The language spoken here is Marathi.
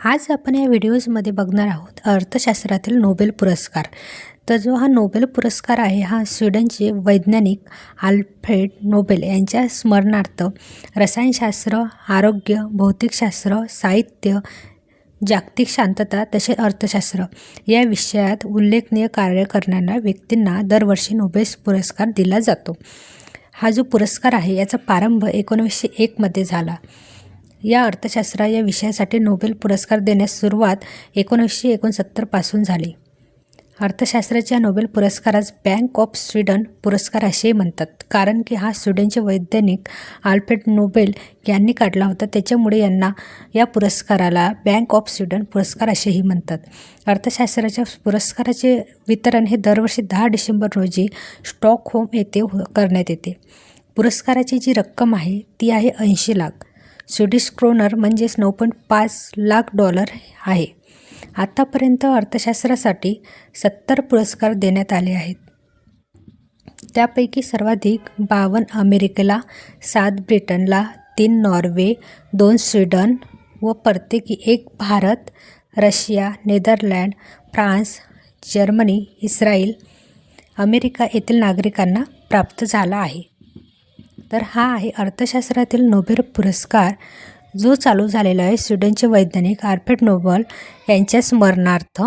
आज आपण या व्हिडिओजमध्ये बघणार आहोत अर्थशास्त्रातील नोबेल पुरस्कार. तर जो हा नोबेल पुरस्कार आहे हा स्वीडनचे वैज्ञानिक आल्फ्रेड नोबेल यांच्या स्मरणार्थ रसायनशास्त्र, आरोग्य, भौतिकशास्त्र, साहित्य, जागतिक शांतता तसेच अर्थशास्त्र या विषयात उल्लेखनीय कार्य करणाऱ्या व्यक्तींना दरवर्षी नोबेल पुरस्कार दिला जातो. हा जो पुरस्कार आहे याचा प्रारंभ 1901 झाला. या अर्थशास्त्र या विषयासाठी नोबेल पुरस्कार देण्यास सुरुवात 1969 पासून झाली. अर्थशास्त्राच्या नोबेल पुरस्कारास बँक ऑफ स्वीडन पुरस्कार असेही म्हणतात, कारण की हा स्वीडनचे वैज्ञानिक आल्फ्रेड नोबेल यांनी काढला होता. त्याच्यामुळे यांना या पुरस्काराला बँक ऑफ स्वीडन पुरस्कार असेही म्हणतात. अर्थशास्त्राच्या पुरस्काराचे वितरण हे दरवर्षी 10 डिसेंबर रोजी स्टॉकहोम येथे करण्यात येते. पुरस्काराची जी रक्कम आहे ती आहे 80 लाख स्वीडिश क्रोनर म्हणजेच $9.5 लाख आहे. आतापर्यंत अर्थशास्त्रासाठी 70 पुरस्कार देण्यात आले आहेत. त्यापैकी सर्वाधिक 52 अमेरिकेला, 7 ब्रिटनला, 3 नॉर्वे, 2 स्वीडन व प्रत्येकी 1 Bharat, Russia, Netherland, France, Germany, Israel, America येथील नागरिकांना प्राप्त झाला आहे. तर हा आहे अर्थशास्त्रातील नोबेल पुरस्कार, जो चालू झालेला आहे स्वीडनचे वैज्ञानिक आल्फ्रेड नोबेल यांच्या स्मरणार्थ.